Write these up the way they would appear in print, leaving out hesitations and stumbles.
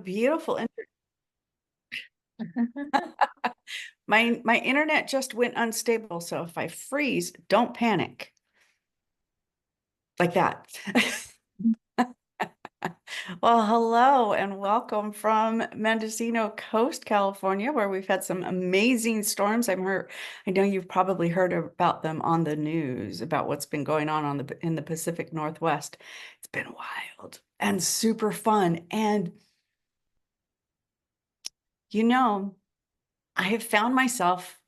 beautiful. My internet just went unstable, so if I freeze, don't panic. Like that. Well, hello and welcome from Mendocino Coast, California, where we've had some amazing storms. I know you've probably heard about them on the news, about what's been going on in the Pacific Northwest. It's been wild and super fun. And you know, I have found myself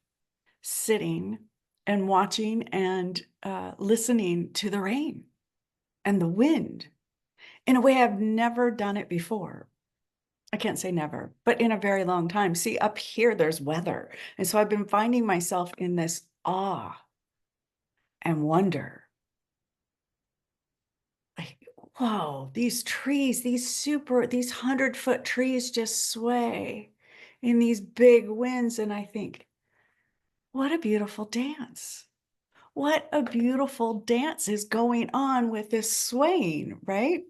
sitting and watching and listening to the rain and the wind in a way I've never done it before. I can't say never, but in a very long time. See, up here, there's weather. And so I've been finding myself in this awe and wonder. Like, whoa, these trees, these 100-foot trees just sway in these big winds. And I think, what a beautiful dance. What a beautiful dance is going on with this swaying, right?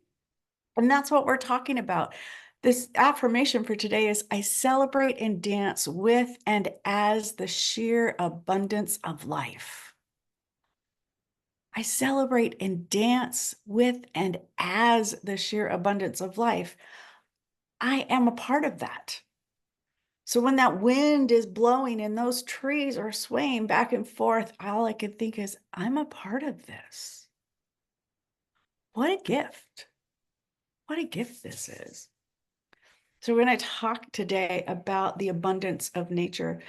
And that's what we're talking about. This affirmation for today is I celebrate and dance with and as the sheer abundance of life. I celebrate and dance with and as the sheer abundance of life. I am a part of that. So when that wind is blowing and those trees are swaying back and forth, all I can think is, I'm a part of this. What a gift. What a gift this is. So we're going to talk today about the abundance of nature.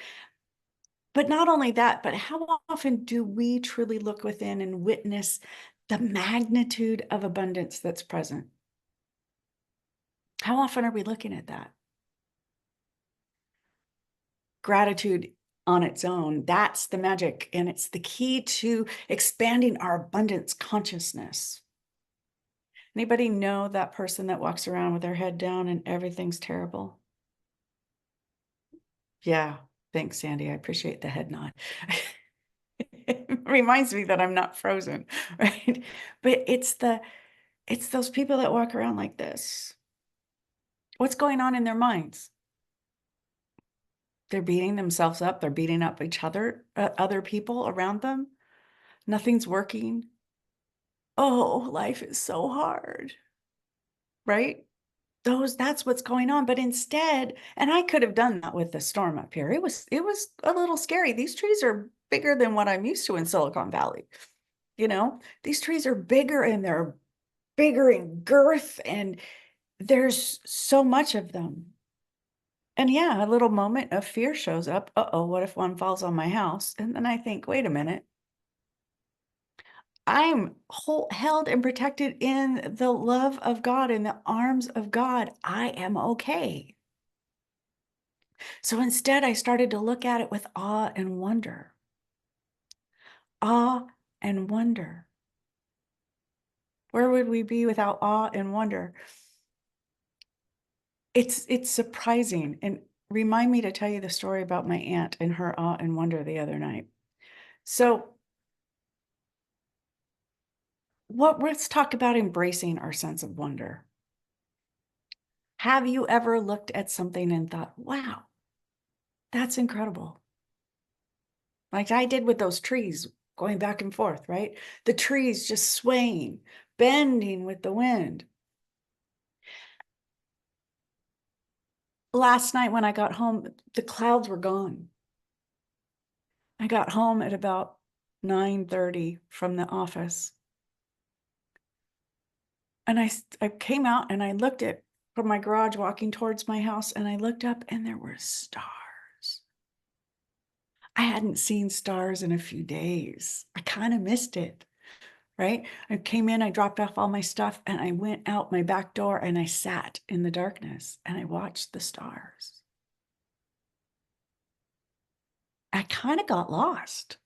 But not only that, but how often do we truly look within and witness the magnitude of abundance that's present? How often are we looking at that? Gratitude on its own, that's the magic, and it's the key to expanding our abundance consciousness. Anybody know that person that walks around with their head down and everything's terrible? Yeah, thanks, Sandy. I appreciate the head nod. It reminds me that I'm not frozen, right? But it's those people that walk around like this. What's going on in their minds? They're beating themselves up. They're beating up each other, other people around them. Nothing's working. Oh, life is so hard, right? That's what's going on. But instead, and I could have done that with the storm up here. It was a little scary. These trees are bigger than what I'm used to in Silicon Valley. These trees are bigger and they're bigger in girth and there's so much of them. And yeah, a little moment of fear shows up. Uh-oh, what if one falls on my house? And then I think, wait a minute. I'm held and protected in the love of God, in the arms of God. I am okay. So instead, I started to look at it with awe and wonder. Awe and wonder. Where would we be without awe and wonder? It's surprising. And remind me to tell you the story about my aunt and her awe and wonder the other night. So let's talk about embracing our sense of wonder. Have you ever looked at something and thought, wow, that's incredible? Like I did with those trees going back and forth, right? The trees just swaying, bending with the wind. Last night when I got home, the clouds were gone. I got home at about 9:30 from the office. And I came out and I looked at from my garage walking towards my house and I looked up and there were stars. I hadn't seen stars in a few days. I kind of missed it, right? I came in, I dropped off all my stuff and I went out my back door and I sat in the darkness and I watched the stars. I kind of got lost.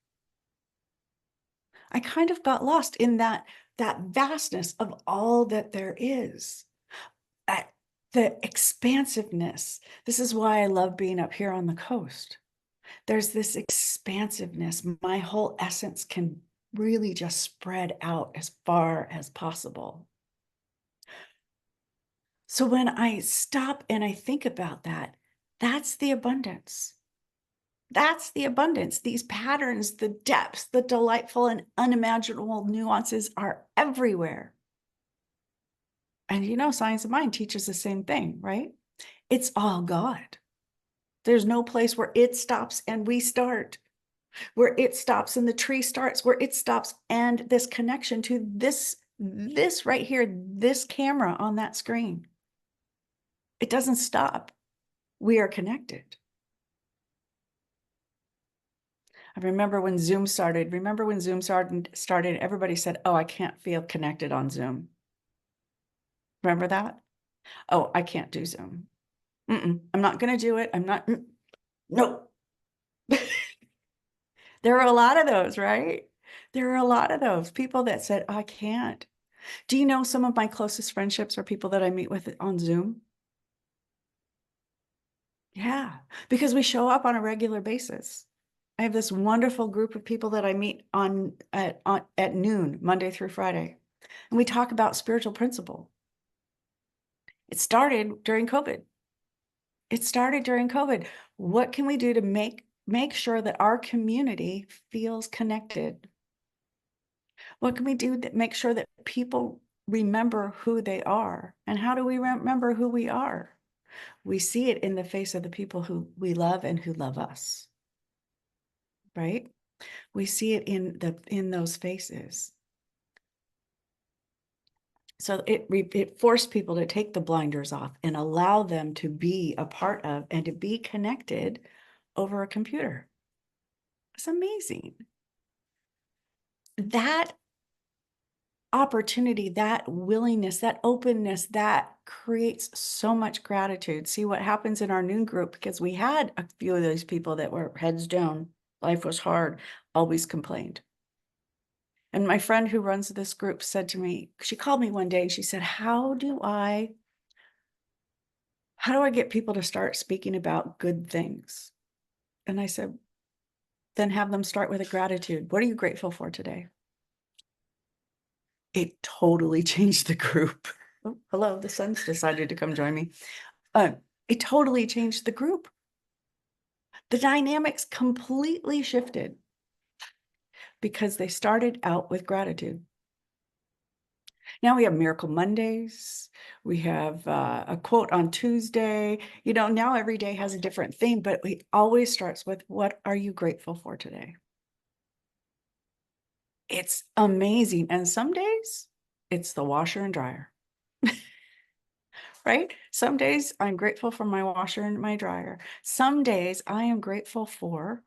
I kind of got lost in that vastness of all that there is. The expansiveness. This is why I love being up here on the coast. There's this expansiveness. My whole essence can really just spread out as far as possible. So when I stop and I think about that, that's the abundance. That's the abundance. These patterns, the depths, the delightful and unimaginable nuances are everywhere. And Science of Mind teaches the same thing, right? It's all God. There's no place where it stops and we start, where it stops and the tree starts, where it stops and this connection to this right here, this camera on that screen. It doesn't stop. We are connected. I remember when Zoom started. Remember when Zoom started, everybody said, "Oh, I can't feel connected on Zoom." Remember that? "Oh, I can't do Zoom. I'm not going to do it. I'm not, no." There are a lot of those, right? There are a lot of those people that said, "I can't." Do you know some of my closest friendships are people that I meet with on Zoom? Yeah, because we show up on a regular basis. I have this wonderful group of people that I meet at noon, Monday through Friday, and we talk about spiritual principle. It started during COVID. It started during COVID. What can we do to make sure that our community feels connected? What can we do to make sure that people remember who they are? And how do we remember who we are? We see it in the face of the people who we love and who love us, right? We see it in those faces. So it forced people to take the blinders off and allow them to be a part of and to be connected over a computer. It's amazing. That opportunity, that willingness, that openness, that creates so much gratitude. See what happens in our noon group, because we had a few of those people that were heads down. Life was hard, always complained. And my friend who runs this group said to me, she called me one day and she said, how do I get people to start speaking about good things? And I said, then have them start with a gratitude. What are you grateful for today? It totally changed the group. Oh, hello, the sun's decided to come join me. Uh, it totally changed the group. The dynamics completely shifted because they started out with gratitude. Now we have Miracle Mondays. We have a quote on Tuesday. Now every day has a different theme, but it always starts with, what are you grateful for today? It's amazing. And some days it's the washer and dryer, right? Some days I'm grateful for my washer and my dryer. Some days I am grateful for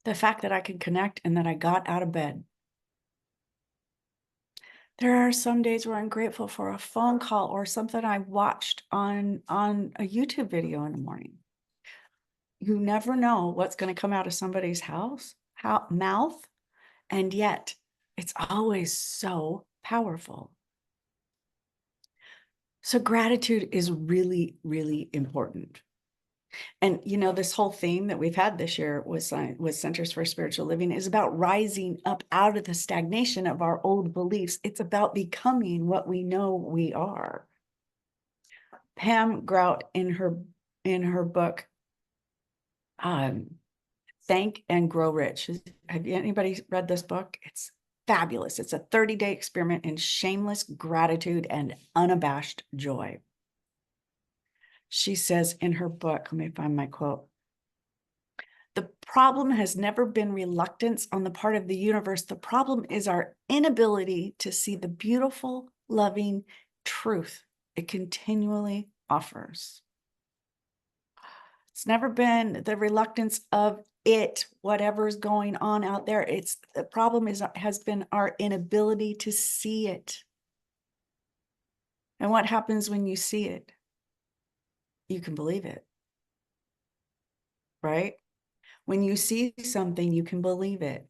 the fact that I can connect and that I got out of bed. There are some days where I'm grateful for a phone call or something I watched on a YouTube video in the morning. You never know what's going to come out of somebody's mouth, and yet it's always so powerful. So gratitude is really, really important. And this whole theme that we've had this year with Centers for Spiritual Living is about rising up out of the stagnation of our old beliefs. It's about becoming what we know we are. Pam Grout, in her book, Thank and Grow Rich. Have anybody read this book? It's fabulous. It's a 30-day experiment in shameless gratitude and unabashed joy. She says in her book, let me find my quote, "The problem has never been reluctance on the part of the universe. The problem is our inability to see the beautiful, loving truth it continually offers." It's never been the reluctance of whatever's going on out there. It's the problem has been our inability to see it. And what happens when you see it? You can believe it, right? When you see something, you can believe it.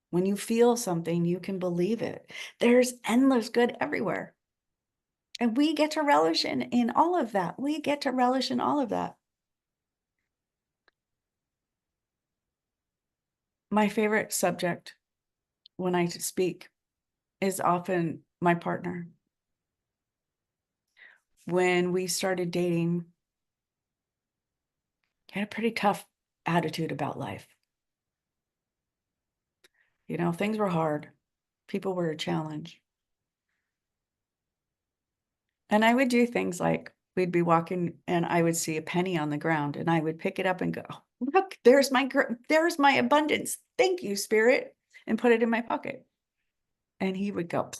When you feel something, you can believe it. There's endless good everywhere. And we get to relish in all of that. We get to relish in all of that. My favorite subject when I speak is often my partner. when we started dating, he had a pretty tough attitude about life. You know, things were hard. People were a challenge. And I would do things like we'd be walking and I would see a penny on the ground and I would pick it up and go, look, there's my abundance. Thank you, Spirit, and put it in my pocket. And he would go,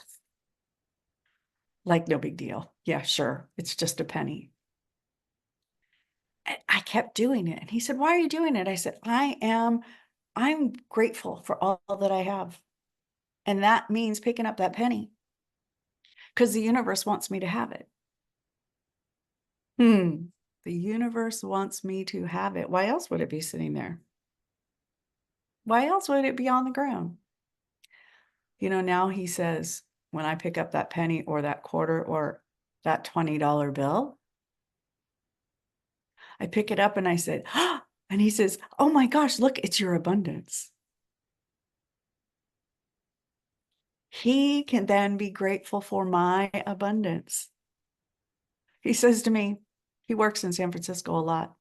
like, no big deal. Yeah, sure. It's just a penny. And I kept doing it. And he said, why are you doing it? I said, I'm grateful for all that I have. And that means picking up that penny because the universe wants me to have it. The universe wants me to have it. Why else would it be sitting there? Why else would it be on the ground? You know, now he says, when I pick up that penny or that quarter or that $20 bill, I pick it up and I said, oh, and he says, oh my gosh, look, it's your abundance. He can then be grateful for my abundance. He says to me, he works in San Francisco a lot.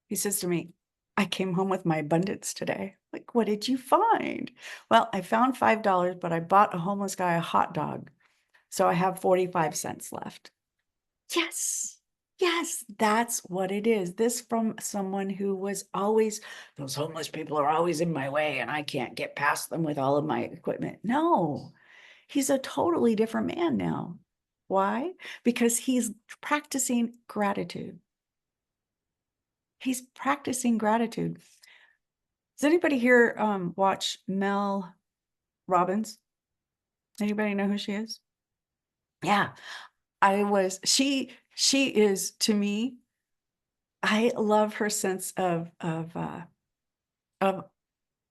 He says to me, I came home with my abundance today. Like, what did you find? Well, I found $5, but I bought a homeless guy a hot dog. So I have 45 cents left. Yes. Yes, that's what it is. This from someone who was always, those homeless people are always in my way and I can't get past them with all of my equipment. No, he's a totally different man now. Why? Because he's practicing gratitude. He's practicing gratitude. Does anybody here watch Mel Robbins? Anybody know who she is? Yeah, she is, to me, I love her sense of awe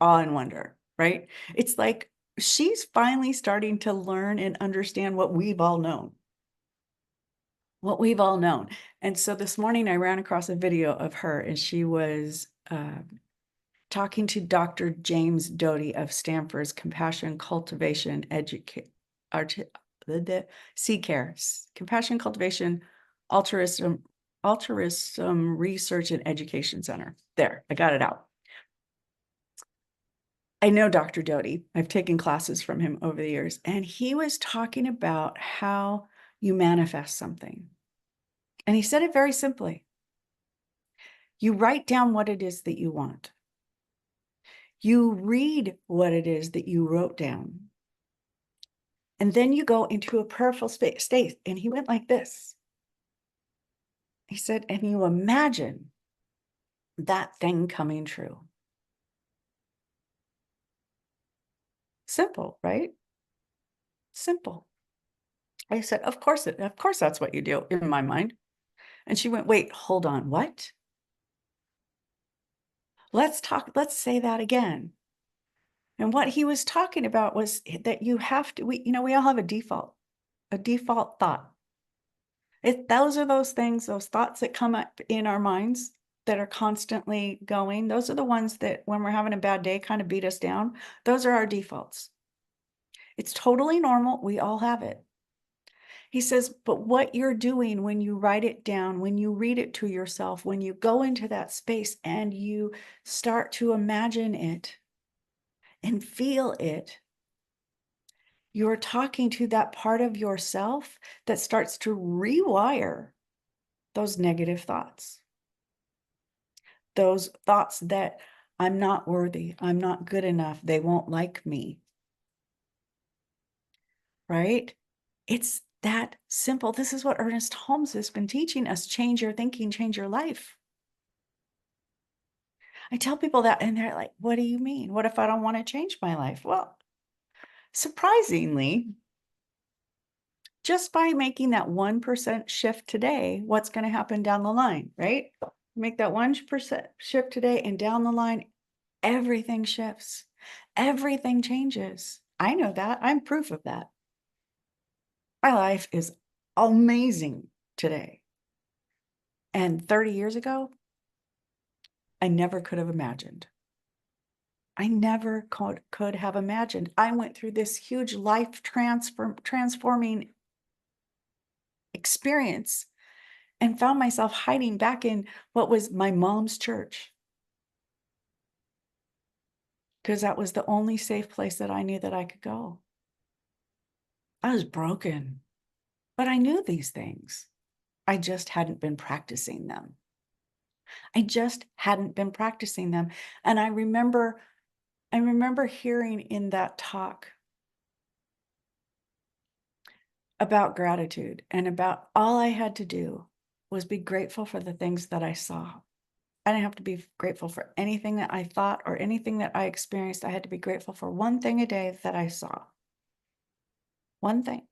and wonder, right? It's like she's finally starting to learn and understand what we've all known. What we've all known. And so this morning I ran across a video of her and she was talking to Dr. James Doty of Stanford's Compassion Cultivation C-Care, Compassion Cultivation Altruism Research and Education Center. There, I got it out. I know Dr. Doty. I've taken classes from him over the years, and he was talking about how you manifest something. And he said it very simply. You write down what it is that you want. You read what it is that you wrote down. And then you go into a prayerful state. And he went like this. He said, and you imagine that thing coming true. Simple, right? Simple. I said, of course that's what you do in my mind. And she went, wait, hold on, what? Let's say that again. And what he was talking about was that you have to, we all have a default thought. Those are those things, those thoughts that come up in our minds that are constantly going. Those are the ones that when we're having a bad day kind of beat us down. Those are our defaults. It's totally normal. We all have it. He says, but what you're doing when you write it down, when you read it to yourself, when you go into that space and you start to imagine it and feel it, you're talking to that part of yourself that starts to rewire those negative thoughts. Those thoughts that I'm not worthy, I'm not good enough, they won't like me. Right? It's that simple. This is what Ernest Holmes has been teaching us. Change your thinking, change your life. I tell people that and they're like, what do you mean? What if I don't want to change my life? Well, surprisingly, just by making that 1% shift today, what's going to happen down the line, right? Make that 1% shift today and down the line, everything shifts. Everything changes. I know that. I'm proof of that. My life is amazing today. And 30 years ago, I never could have imagined. I never could have imagined. I went through this huge life transforming experience, and found myself hiding back in what was my mom's church. Because that was the only safe place that I knew that I could go. I was broken, but I knew these things. I just hadn't been practicing them. I just hadn't been practicing them. And I remember hearing in that talk about gratitude and about all I had to do was be grateful for the things that I saw. I didn't have to be grateful for anything that I thought or anything that I experienced. I had to be grateful for one thing a day that I saw. One thing.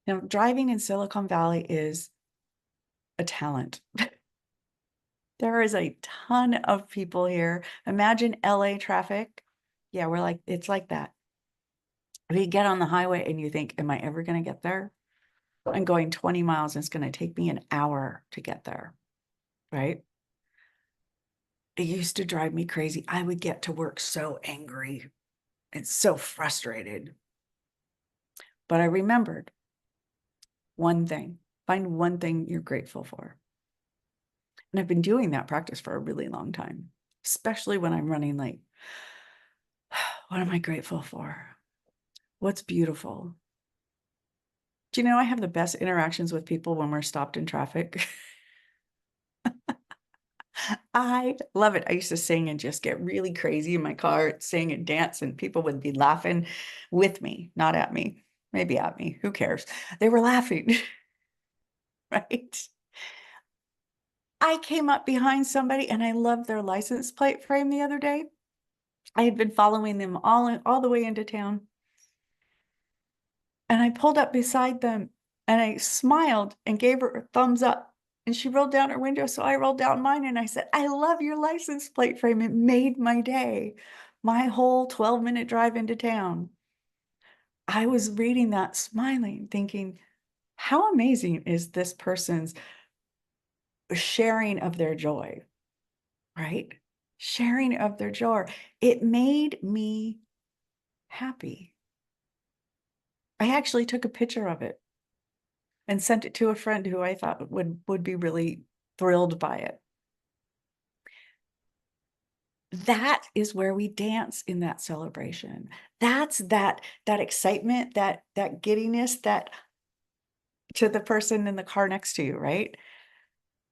Now, driving in Silicon Valley is a talent. There is a ton of people here. Imagine LA traffic. Yeah, it's like that. If you get on the highway and you think, am I ever going to get there? I'm going 20 miles and it's going to take me an hour to get there, right? It used to drive me crazy. I would get to work so angry and so frustrated. But I remembered one thing. Find one thing you're grateful for. And I've been doing that practice for a really long time, especially when I'm running late. What am I grateful for? What's beautiful? Do you know I have the best interactions with people when we're stopped in traffic? I love it. I used to sing and just get really crazy in my car, sing and dance, and people would be laughing with me, not at me, maybe at me. Who cares? They were laughing, right? I came up behind somebody and I loved their license plate frame the other day. I had been following them all the way into town. And I pulled up beside them and I smiled and gave her a thumbs up. And she rolled down her window. So I rolled down mine and I said, I love your license plate frame. It made my day, my whole 12-minute drive into town. I was reading that, smiling, thinking, how amazing is this person's sharing of their joy, right? Sharing of their joy. It made me happy. I actually took a picture of it and sent it to a friend who I thought would be really thrilled by it. That is where we dance in that celebration. That's that excitement, that giddiness, that to the person in the car next to you, right?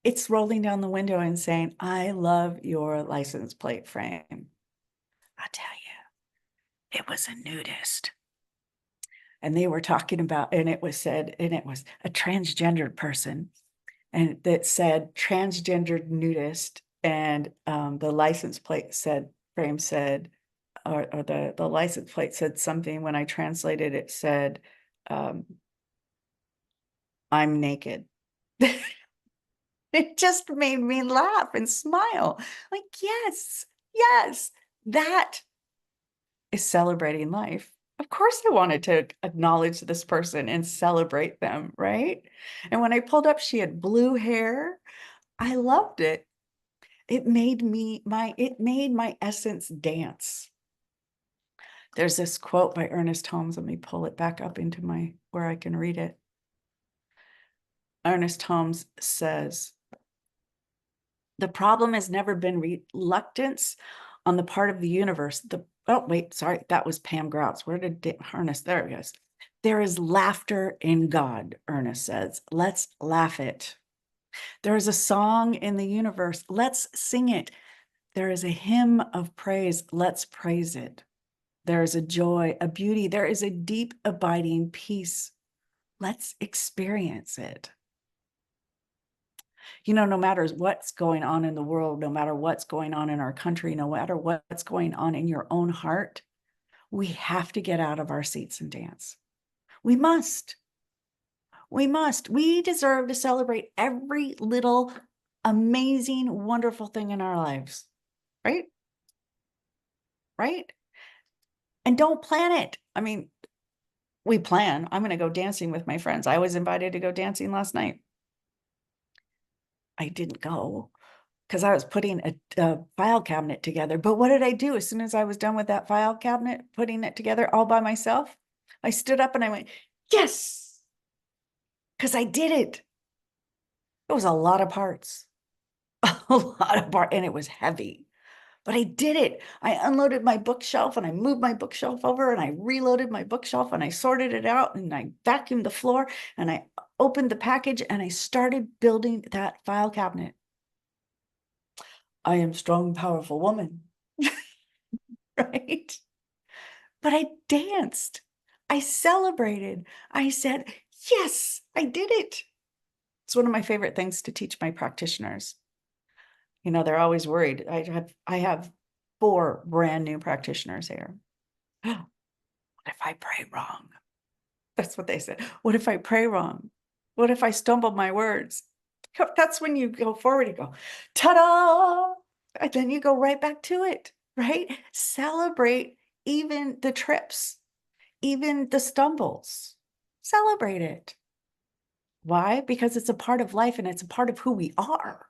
It's rolling down the window and saying, I love your license plate frame. I tell you, it was a nudist. And they were talking about, and it was a transgendered person, and that said transgendered nudist, and the license plate frame said, or the license plate said something. When I translated, it said, I'm naked. It just made me laugh and smile. Like, yes, that is celebrating life. Of course, I wanted to acknowledge this person and celebrate them, right? And when I pulled up, she had blue hair. I loved it. It made my essence dance. There's this quote by Ernest Holmes. Let me pull it back up into where I can read it. Ernest Holmes says, the problem has never been reluctance on the part of the universe. Oh, wait, sorry, that was Pam Grouts. Where did Ernest? There it is. There is laughter in God, Ernest says. Let's laugh it. There is a song in the universe. Let's sing it. There is a hymn of praise. Let's praise it. There is a joy, a beauty. There is a deep, abiding peace. Let's experience it. You know, no matter what's going on in the world, no matter what's going on in our country, no matter what's going on in your own heart, we have to get out of our seats and dance. We must. We must. We deserve to celebrate every little amazing, wonderful thing in our lives, right? Right? And don't plan it. I mean, we plan. I'm going to go dancing with my friends. I was invited to go dancing last night. I didn't go because I was putting a file cabinet together. But what did I do as soon as I was done with that file cabinet, putting it together all by myself? I stood up and I went, yes, because I did it. It was a lot of parts, a lot of parts, and it was heavy. But I did it. I unloaded my bookshelf and I moved my bookshelf over and I reloaded my bookshelf and I sorted it out and I vacuumed the floor and I opened the package and I started building that file cabinet. I am strong, powerful woman, right? But I danced. I celebrated. I said, yes, I did it. It's one of my favorite things to teach my practitioners. You know, they're always worried. I have 4 brand new practitioners here. What if I pray wrong? That's what they said. What if I pray wrong? What if I stumble my words? That's when you go forward, you go, ta-da! And then you go right back to it, right? Celebrate even the trips, even the stumbles. Celebrate it. Why? Because it's a part of life and it's a part of who we are.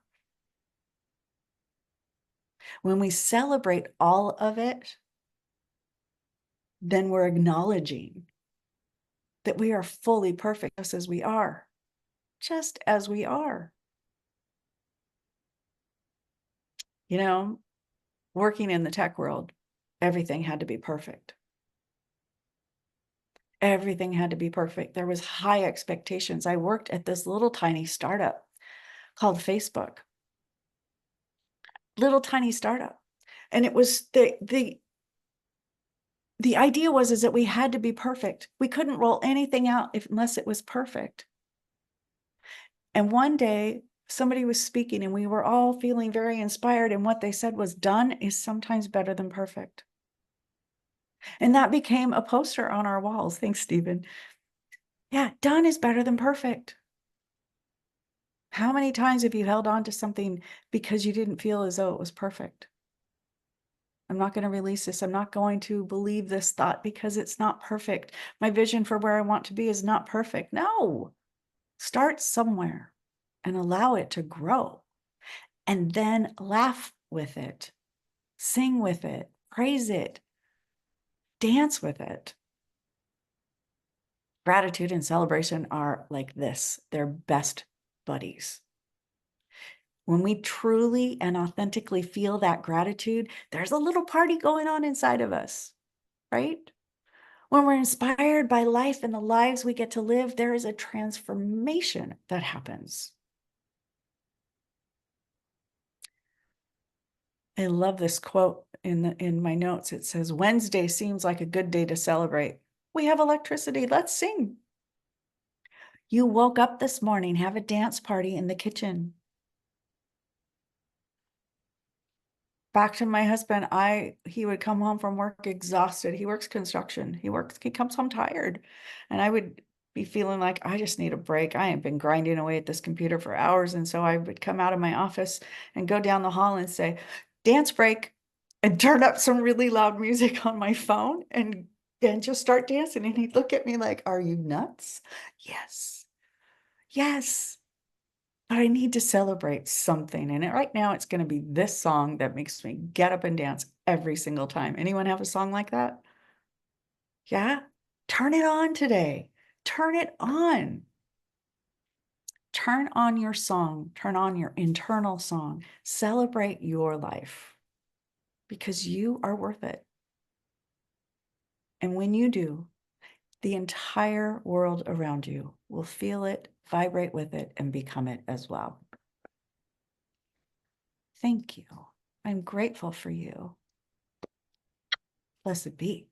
When we celebrate all of it, then we're acknowledging that we are fully perfect just as we are, just as we are. You know, working in the tech world, everything had to be perfect. Everything had to be perfect. There was high expectations. I worked at this little tiny startup called Facebook. Little tiny startup. And it was the idea was that we had to be perfect. We couldn't roll anything out unless it was perfect. And one day somebody was speaking and we were all feeling very inspired. And what they said was, done is sometimes better than perfect. And that became a poster on our walls. Thanks, Stephen. Yeah, done is better than perfect. How many times have you held on to something because you didn't feel as though it was perfect? I'm not going to release this. I'm not going to believe this thought because it's not perfect. My vision for where I want to be is not perfect. No, start somewhere and allow it to grow, and then laugh with it, sing with it, praise it, dance with it. Gratitude and celebration are like this. They're best buddies. When we truly and authentically feel that gratitude, there's a little party going on inside of us, right? When we're inspired by life and the lives we get to live, there is a transformation that happens. I love this quote in my notes. It says, Wednesday seems like a good day to celebrate. We have electricity. Let's sing. You woke up this morning, have a dance party in the kitchen. Back to my husband, he would come home from work exhausted. He works construction. He comes home tired. And I would be feeling like I just need a break. I have been grinding away at this computer for hours. And so I would come out of my office and go down the hall and say, dance break, and turn up some really loud music on my phone and just start dancing. And he'd look at me like, are you nuts? Yes. Yes. But I need to celebrate something. And right now it's going to be this song that makes me get up and dance every single time. Anyone have a song like that? Yeah? Turn it on today. Turn it on. Turn on your song. Turn on your internal song. Celebrate your life because you are worth it. And when you do, the entire world around you will feel it, vibrate with it, and become it as well. Thank you. I'm grateful for you. Blessed be.